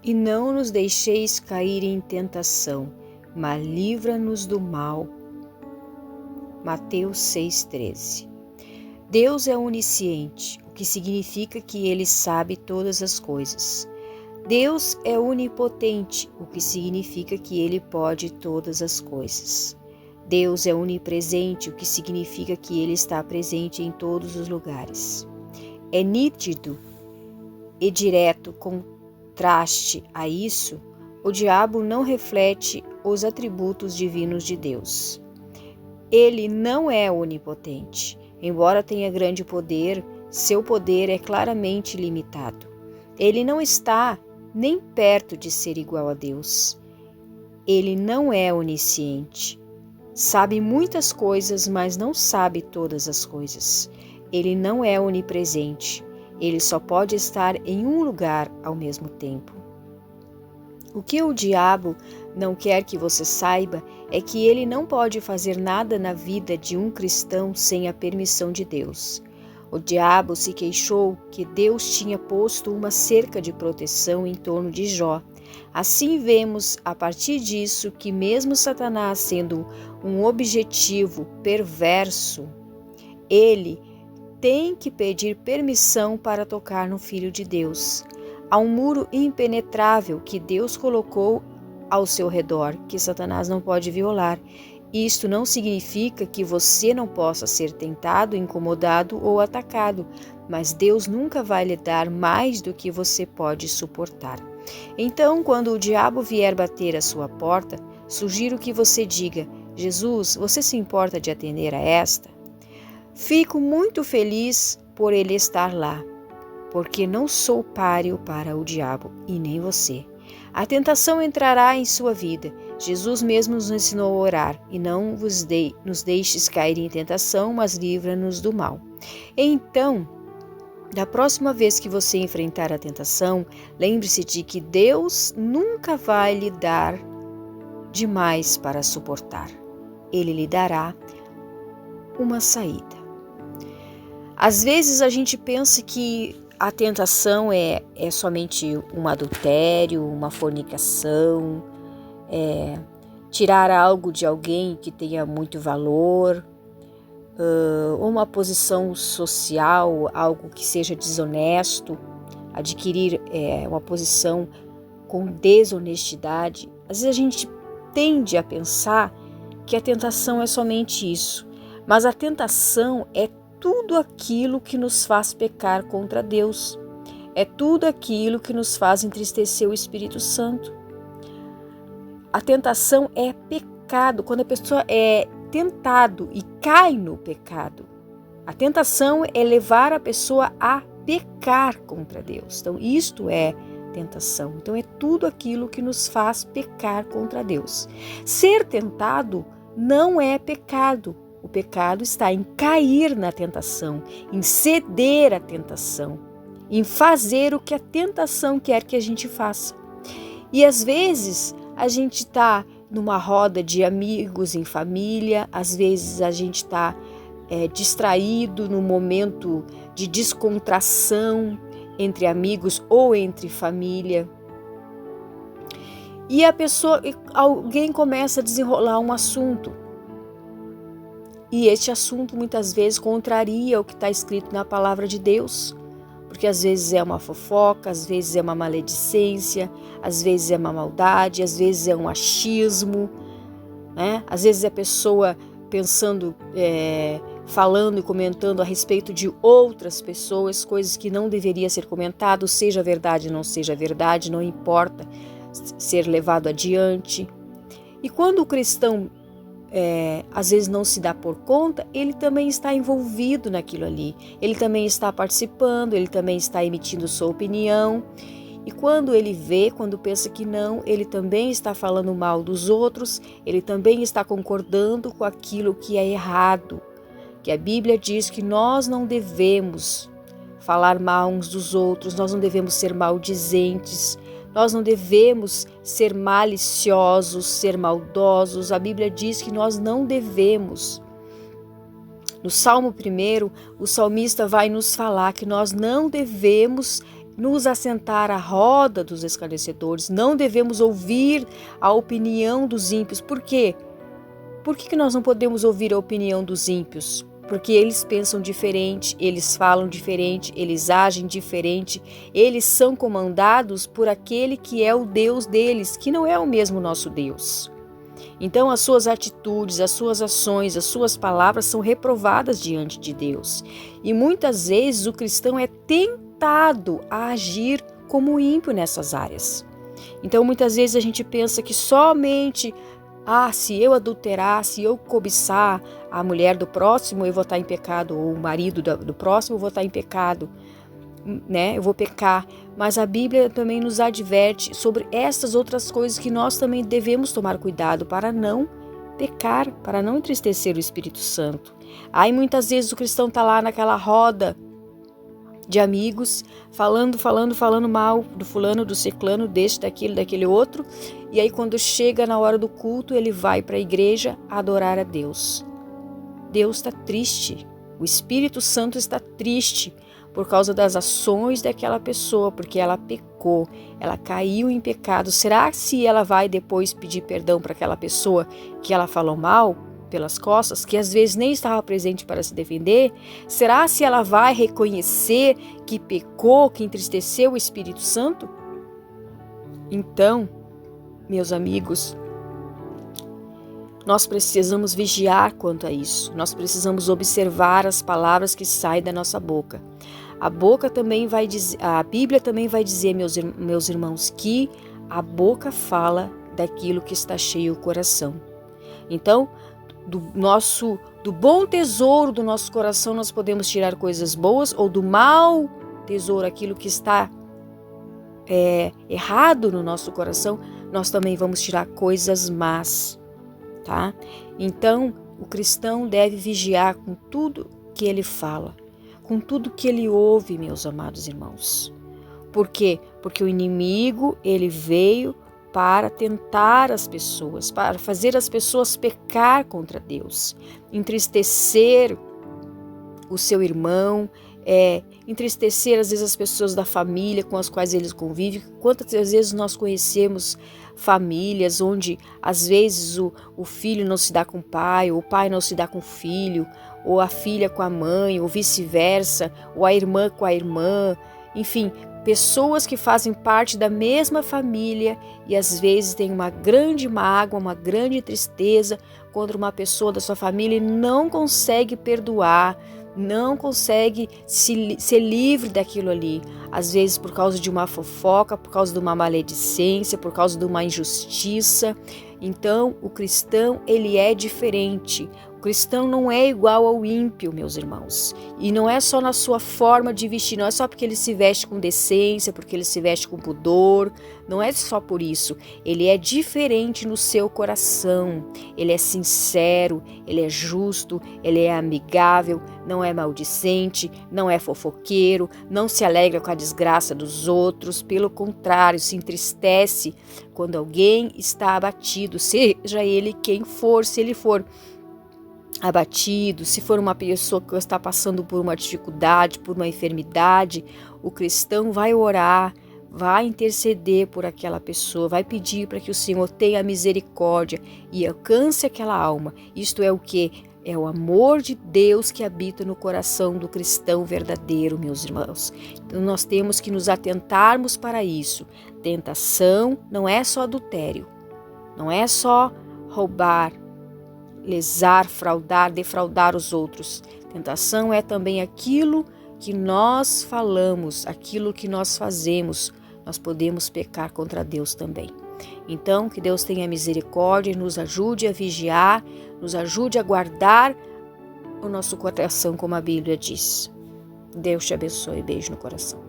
E não nos deixeis cair em tentação, mas livra-nos do mal. Mateus 6,13. Deus é onisciente, o que significa que Ele sabe todas as coisas. Deus é onipotente, o que significa que Ele pode todas as coisas. Deus é onipresente, o que significa que Ele está presente em todos os lugares. É nítido e direto contraste a isso, o diabo não reflete os atributos divinos de Deus. Ele não é onipotente. Embora tenha grande poder, seu poder é claramente limitado. Ele não está nem perto de ser igual a Deus. Ele não é onisciente. Sabe muitas coisas, mas não sabe todas as coisas. Ele não é onipresente. Ele só pode estar em um lugar ao mesmo tempo. O que o diabo não quer que você saiba é que ele não pode fazer nada na vida de um cristão sem a permissão de Deus. O diabo se queixou que Deus tinha posto uma cerca de proteção em torno de Jó. Assim vemos, a partir disso, que mesmo Satanás sendo um objetivo perverso, ele tem que pedir permissão para tocar no Filho de Deus. Há um muro impenetrável que Deus colocou ao seu redor, que Satanás não pode violar. Isto não significa que você não possa ser tentado, incomodado ou atacado, mas Deus nunca vai lhe dar mais do que você pode suportar. Então, quando o diabo vier bater à sua porta, sugiro que você diga: Jesus, você se importa de atender a esta? Fico muito feliz por ele estar lá, porque não sou páreo para o diabo e nem você. A tentação entrará em sua vida. Jesus mesmo nos ensinou a orar: e não nos deixes cair em tentação, mas livra-nos do mal. Então, da próxima vez que você enfrentar a tentação, lembre-se de que Deus nunca vai lhe dar demais para suportar. Ele lhe dará uma saída. Às vezes a gente pensa que a tentação é somente um adultério, uma fornicação, tirar algo de alguém que tenha muito valor, uma posição social, algo que seja desonesto, adquirir uma posição com desonestidade. Às vezes a gente tende a pensar que a tentação é somente isso, mas a tentação é tudo aquilo que nos faz pecar contra Deus. É tudo aquilo que nos faz entristecer o Espírito Santo. A tentação é pecado, quando a pessoa é tentado e cai no pecado. A tentação é levar a pessoa a pecar contra Deus. Então, isto é tentação. Então, é tudo aquilo que nos faz pecar contra Deus. Ser tentado não é pecado. O pecado está em cair na tentação, em ceder à tentação, em fazer o que a tentação quer que a gente faça. E às vezes a gente está numa roda de amigos em família, às vezes a gente está distraído num momento de descontração entre amigos ou entre família. E alguém começa a desenrolar um assunto. E este assunto muitas vezes contraria o que está escrito na palavra de Deus, porque às vezes é uma fofoca, às vezes é uma maledicência, às vezes é uma maldade, às vezes é um achismo, né? Às vezes é a pessoa pensando, falando e comentando a respeito de outras pessoas, coisas que não deveria ser comentado, seja verdade ou não seja verdade, não importa ser levado adiante. E quando o cristão às vezes não se dá por conta, ele também está envolvido naquilo ali, ele também está participando, ele também está emitindo sua opinião, e quando ele vê, quando pensa que não, ele também está falando mal dos outros, ele também está concordando com aquilo que é errado, que a Bíblia diz que nós não devemos falar mal uns dos outros, nós não devemos ser maldizentes, nós não devemos ser maliciosos, ser maldosos. A Bíblia diz que nós não devemos. No Salmo 1, o salmista vai nos falar que nós não devemos nos assentar à roda dos escarnecedores, não devemos ouvir a opinião dos ímpios. Por quê? Por que nós não podemos ouvir a opinião dos ímpios? Porque eles pensam diferente, eles falam diferente, eles agem diferente, eles são comandados por aquele que é o Deus deles, que não é o mesmo nosso Deus. Então as suas atitudes, as suas ações, as suas palavras são reprovadas diante de Deus. E muitas vezes o cristão é tentado a agir como ímpio nessas áreas. Então muitas vezes a gente pensa que somente se eu adulterar, se eu cobiçar a mulher do próximo, eu vou estar em pecado, ou o marido do próximo, eu vou estar em pecado, né? Eu vou pecar. Mas a Bíblia também nos adverte sobre essas outras coisas que nós também devemos tomar cuidado para não pecar, para não entristecer o Espírito Santo. Aí muitas vezes o cristão está lá naquela roda de amigos, falando mal do fulano, do ciclano, deste, daquilo, daquele outro. E aí quando chega na hora do culto, ele vai para a igreja adorar a Deus. Deus está triste, o Espírito Santo está triste por causa das ações daquela pessoa, porque ela pecou, ela caiu em pecado. Será que se ela vai depois pedir perdão para aquela pessoa que ela falou mal pelas costas, que às vezes nem estava presente para se defender? Será se ela vai reconhecer que pecou, que entristeceu o Espírito Santo? Então, meus amigos, nós precisamos vigiar quanto a isso. Nós precisamos observar as palavras que saem da nossa boca. A Bíblia também vai dizer, meus irmãos, que a boca fala daquilo que está cheio o coração. Então, do bom tesouro do nosso coração nós podemos tirar coisas boas, ou do mau tesouro, aquilo que está errado no nosso coração, nós também vamos tirar coisas más, tá? Então, o cristão deve vigiar com tudo que ele fala, com tudo que ele ouve, meus amados irmãos. Por quê? Porque o inimigo, ele veio para tentar as pessoas, para fazer as pessoas pecar contra Deus, entristecer o seu irmão, entristecer às vezes as pessoas da família com as quais eles convivem. Quantas vezes nós conhecemos famílias onde às vezes o filho não se dá com o pai, ou o pai não se dá com o filho, ou a filha com a mãe, ou vice-versa, ou a irmã com a irmã, enfim, pessoas que fazem parte da mesma família e às vezes tem uma grande mágoa, uma grande tristeza contra uma pessoa da sua família e não consegue perdoar, não consegue ser livre daquilo ali. Às vezes por causa de uma fofoca, por causa de uma maledicência, por causa de uma injustiça. Então o cristão, ele é diferente. O cristão não é igual ao ímpio, meus irmãos. E não é só na sua forma de vestir, não é só porque ele se veste com decência, porque ele se veste com pudor, não é só por isso. Ele é diferente no seu coração, ele é sincero, ele é justo, ele é amigável, não é maldicente, não é fofoqueiro, não se alegra com a desgraça dos outros, pelo contrário, se entristece quando alguém está abatido, seja ele quem for, se ele for abatido, se for uma pessoa que está passando por uma dificuldade, por uma enfermidade, o cristão vai orar, vai interceder por aquela pessoa, vai pedir para que o Senhor tenha misericórdia e alcance aquela alma. Isto é o que? É o amor de Deus que habita no coração do cristão verdadeiro, meus irmãos. Então nós temos que nos atentarmos para isso. Tentação não é só adultério, não é só roubar, lesar, fraudar, defraudar os outros. Tentação é também aquilo que nós falamos, aquilo que nós fazemos. Nós podemos pecar contra Deus também. Então, que Deus tenha misericórdia e nos ajude a vigiar, nos ajude a guardar o nosso coração, como a Bíblia diz. Deus te abençoe. Beijo no coração.